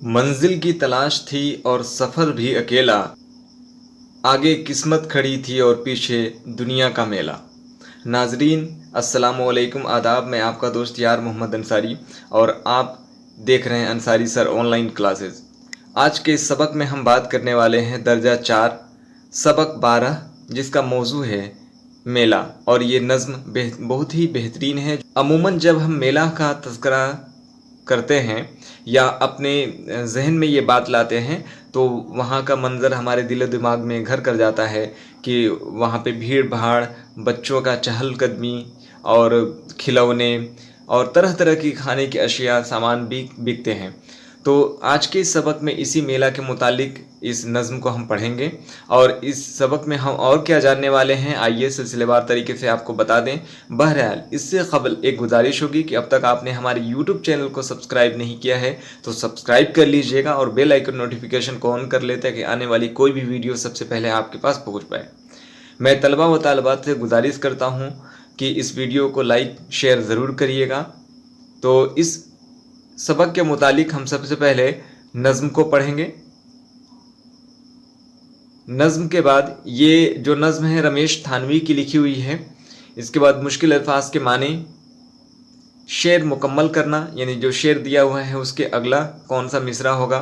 मंजिल की तलाश थी और सफ़र भी अकेला, आगे किस्मत खड़ी थी और पीछे दुनिया का मेला। नाजरीन अस्सलामु अलैकुम, आदाब। मैं आपका दोस्त यार मोहम्मद अंसारी और आप देख रहे हैं अंसारी सर ऑनलाइन क्लासेस। आज के इस सबक में हम बात करने वाले हैं दर्जा 4 सबक 12, जिसका मौजू है मेला। और ये नज़्म बहुत ही बेहतरीन है। अमूमन जब हम मेला का तज़किरा करते हैं या अपने जहन में ये बात लाते हैं तो वहाँ का मंज़र हमारे दिल दिमाग में घर कर जाता है कि वहाँ पे भीड़ भाड़, बच्चों का चहलकदमी और खिलौने और तरह तरह की खाने की अशिया सामान भी बिकते हैं। तो आज के इस सबक में इसी मेला के मुतालिक इस नज़्म को हम पढ़ेंगे और इस सबक में हम और क्या जानने वाले हैं, आइए सिलसिलेवार तरीके से आपको बता दें। बहरहाल इससे कबल एक गुजारिश होगी कि अब तक आपने हमारे यूट्यूब चैनल को सब्सक्राइब नहीं किया है तो सब्सक्राइब कर लीजिएगा और बेल आइकन नोटिफिकेशन को ऑन कर लेते हैं कि आने वाली कोई भी वीडियो सबसे पहले आपके पास पहुँच पाए। मैं तलबा व तालिबात से गुजारिश करता हूँ कि इस वीडियो को लाइक शेयर ज़रूर करिएगा। तो इस सबक के मुतालिक हम सबसे पहले नज़्म को पढ़ेंगे। नज़्म के बाद ये जो नज़्म है रमेश थानवी की लिखी हुई है। इसके बाद मुश्किल अल्फाज के माने, शेर मुकम्मल करना, यानी जो शेर दिया हुआ है उसके अगला कौन सा मिसरा होगा।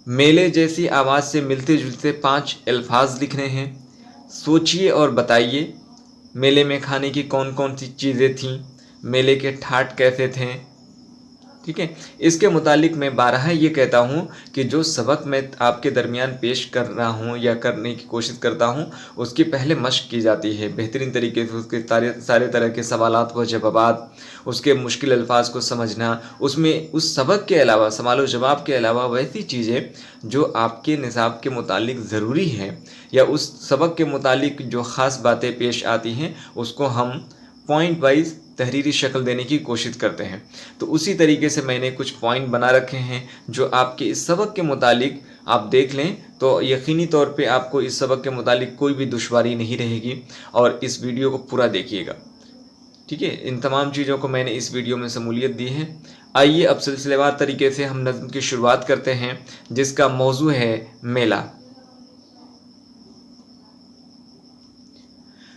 मेले जैसी आवाज़ से मिलते जुलते 5 अल्फाज लिखने हैं। सोचिए और बताइए मेले में खाने की कौन कौन सी चीज़ें थीं, मेले के ठाट कैसे थे। ठीक है, इसके मुतालिक मैं बारहा ये कहता हूँ कि जो सबक मैं आपके दरमियान पेश कर रहा हूँ या करने की कोशिश करता हूँ उसकी पहले मशक की जाती है बेहतरीन तरीके से। उसके सारे तरह के सवालात व जवाबात, उसके मुश्किल अल्फाज को समझना, उसमें उस सबक के अलावा सवाल व जवाब के अलावा वैसी चीज़ें जो आपके निसाब के मुतालिक ज़रूरी हैं या उस सबक के मुतालिक जो ख़ास बातें पेश आती हैं उसको हम पॉइंट वाइज तहरीरी शक्ल देने की कोशिश करते हैं। तो उसी तरीके से मैंने कुछ पॉइंट बना रखे हैं जो आपके इस सबक के मुतालिक आप देख लें तो यकीनी तौर पे आपको इस सबक के मुतालिक कोई भी दुश्वारी नहीं रहेगी। और इस वीडियो को पूरा देखिएगा, ठीक है। इन तमाम चीज़ों को मैंने इस वीडियो में शमूलियत दी है। आइए अब सिलसिलेवार तरीके से हम नज़्म की शुरुआत करते हैं जिसका मौजू है मेला।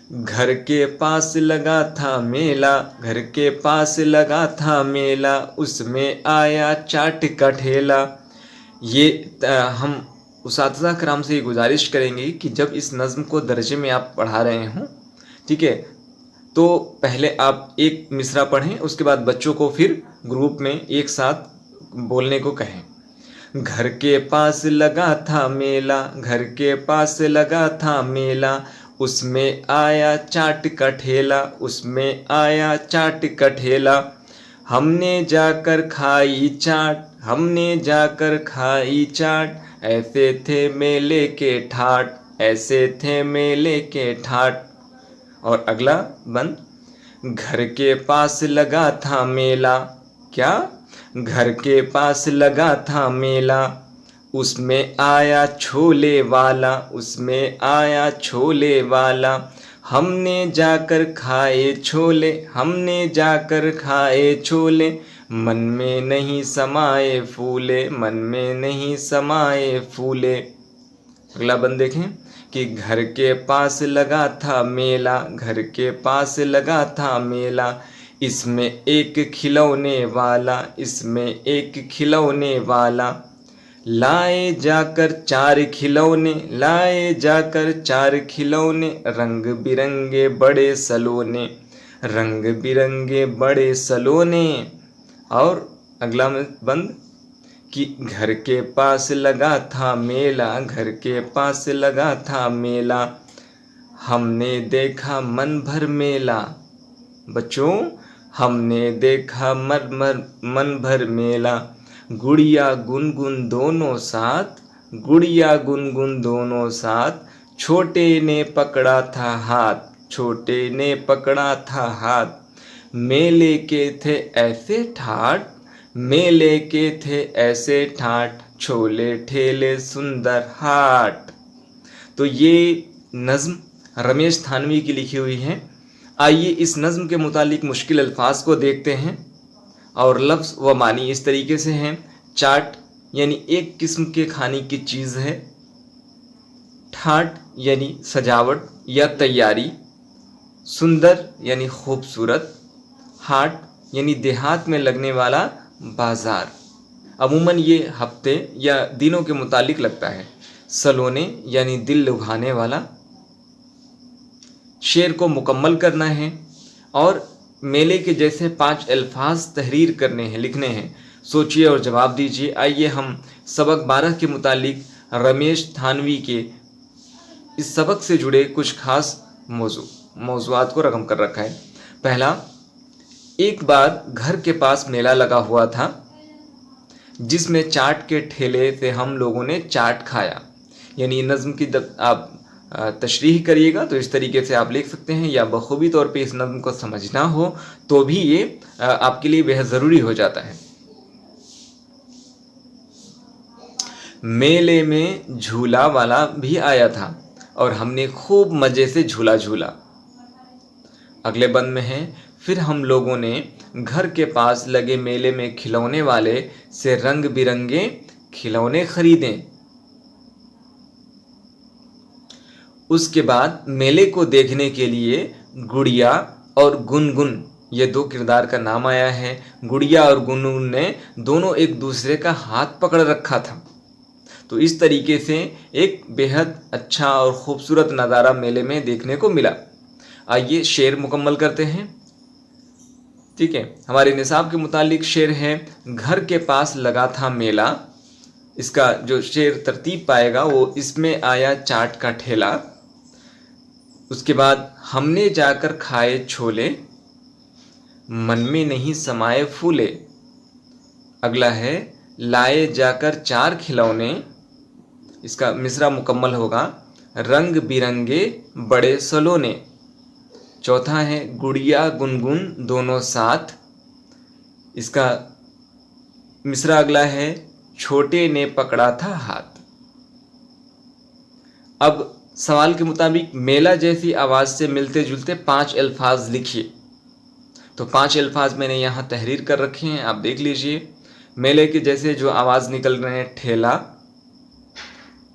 घर के पास लगा था मेला, घर के पास लगा था मेला, उसमें आया चाट का ठेला। ये हम उस्ताज़ा कराम से ये गुजारिश करेंगे कि जब इस नज़्म को दर्जे में आप पढ़ा रहे हों, ठीक है, तो पहले आप एक मिसरा पढ़ें, उसके बाद बच्चों को फिर ग्रुप में एक साथ बोलने को कहें। घर के पास लगा था मेला, घर के पास लगा था मेला, उसमें आया चाट का ठेला, उसमें आया चाट का ठेला। हमने जाकर खाई चाट, हमने जाकर खाई चाट, ऐसे थे मेले के ठाट, ऐसे थे मेले के ठाट। और अगला बंद, घर के पास लगा था मेला, क्या, घर के पास लगा था मेला, उसमें आया छोले वाला, उसमें आया छोले वाला। हमने जाकर खाए छोले, हमने जाकर खाए छोले, मन में नहीं समाए फूले, मन में नहीं समाए फूले। अगला बंद देखें कि घर के पास लगा था मेला, घर के पास लगा था मेला, इसमें एक खिलौने वाला, इसमें एक खिलौने वाला। लाए जाकर 4 खिलौने, लाए जाकर 4 खिलौने, रंग बिरंगे बड़े सलोने, रंग बिरंगे बड़े सलोने। और अगला में बंद कि घर के पास लगा था मेला, घर के पास लगा था मेला, हमने देखा मन भर मेला। बच्चों, हमने देखा मन भर मेला, गुड़िया गुनगुन दोनों साथ, गुड़िया गुनगुन दोनों साथ, छोटे ने पकड़ा था हाथ, छोटे ने पकड़ा था हाथ। मेले के थे ऐसे ठाट, मेले के थे ऐसे ठाट, छोले ठेले सुंदर हाट। तो ये नज़्म रमेश थानवी की लिखी हुई है। आइए इस नज़्म के मुतालिक मुश्किल अल्फाज को देखते हैं और लफ्ज़ व मानी इस तरीके से हैं। चाट यानी एक किस्म के खाने की चीज़ है। ठाट यानी सजावट या तैयारी। सुंदर यानी खूबसूरत। हाट यानी देहात में लगने वाला बाज़ार। अमूमन ये हफ्ते या दिनों के मुतालिक लगता है। सलोने यानी दिल लुभाने वाला। शेर को मुकम्मल करना है और मेले के जैसे 5 अल्फाज तहरीर करने हैं, लिखने हैं। सोचिए और जवाब दीजिए। आइए हम सबक 12 के मुतालिक रमेश थानवी के इस सबक से जुड़े कुछ खास मौज़ूआत को रकम कर रखा है। पहला, एक बार घर के पास मेला लगा हुआ था जिसमें चाट के ठेले से हम लोगों ने चाट खाया। यानी नज़्म की आप तशरीह करिएगा तो इस तरीके से आप लिख सकते हैं, या बखूबी तौर पे इस नज़्म को समझना हो तो भी ये आपके लिए बेहद ज़रूरी हो जाता है। मेले में झूला वाला भी आया था और हमने खूब मज़े से झूला झूला। अगले बंद में है, फिर हम लोगों ने घर के पास लगे मेले में खिलौने वाले से रंग बिरंगे खिलौने खरीदे। उसके बाद मेले को देखने के लिए गुड़िया और गुनगुन, ये 2 किरदार का नाम आया है। गुड़िया और गुनगुन ने दोनों एक दूसरे का हाथ पकड़ रखा था। तो इस तरीके से एक बेहद अच्छा और ख़ूबसूरत नज़ारा मेले में देखने को मिला। आइए शेर मुकम्मल करते हैं। ठीक है, हमारे निसाब के मुतालिक शेर है, घर के पास लगा था मेला। इसका जो शेर तरतीब पाएगा वो, इसमें आया चाट का ठेला। उसके बाद हमने जाकर खाए छोले, मन में नहीं समाये फूले। अगला है, लाए जाकर 4 खिलौने। इसका मिसरा मुकम्मल होगा, रंग बिरंगे बड़े सलोने। चौथा है, गुड़िया गुनगुन दोनों साथ। इसका मिसरा अगला है, छोटे ने पकड़ा था हाथ। अब सवाल के मुताबिक मेला जैसी आवाज़ से मिलते जुलते 5 अल्फाज लिखिए। तो 5 अल्फाज मैंने यहाँ तहरीर कर रखे हैं, आप देख लीजिए। मेले के जैसे जो आवाज़ निकल रहे हैं, ठेला,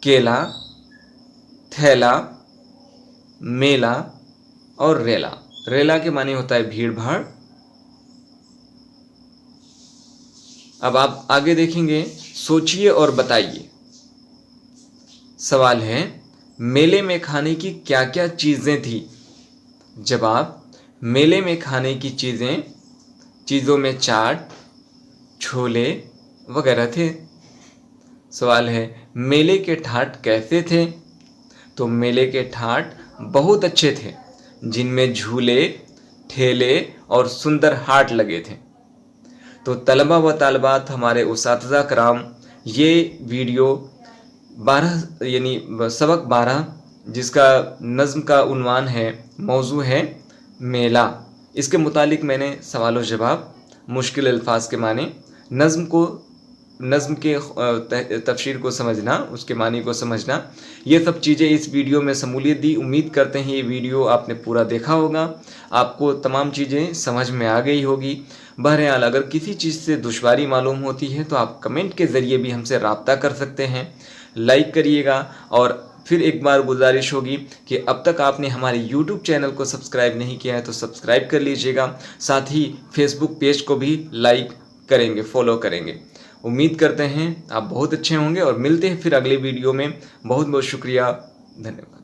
केला, थैला, मेला और रेला। रेला के माने होता है भीड़ भाड़। अब आप आगे देखेंगे, सोचिए और बताइए। सवाल है, मेले में खाने की क्या क्या चीज़ें थी? जवाब, मेले में खाने की चीज़ों में चाट, छोले वगैरह थे। सवाल है, मेले के ठाट कैसे थे? तो मेले के ठाट बहुत अच्छे थे, जिनमें झूले, ठेले और सुंदर हाट लगे थे। तो तलबा व तालिबात, हमारे उस्ताज़ा कराम, ये वीडियो 12 यानी सबक 12 जिसका नज़्म का उन्वान है, मौजू है मेला, इसके मुतालिक मैंने सवाल व जवाब, मुश्किल अल्फाज के माने, नज़्म के तफसीर को समझना, उसके मानी को समझना, ये सब चीज़ें इस वीडियो में शमूलियत दी। उम्मीद करते हैं ये वीडियो आपने पूरा देखा होगा, आपको तमाम चीज़ें समझ में आ गई होगी। बहरहाल अगर किसी चीज़ से दुश्वारी मालूम होती है तो आप कमेंट के ज़रिए भी हमसे रब्ता कर सकते हैं। लाइक करिएगा और फिर एक बार गुजारिश होगी कि अब तक आपने हमारे YouTube चैनल को सब्सक्राइब नहीं किया है तो सब्सक्राइब कर लीजिएगा। साथ ही फेसबुक पेज को भी लाइक करेंगे, फॉलो करेंगे। उम्मीद करते हैं आप बहुत अच्छे होंगे और मिलते हैं फिर अगले वीडियो में। बहुत बहुत शुक्रिया, धन्यवाद।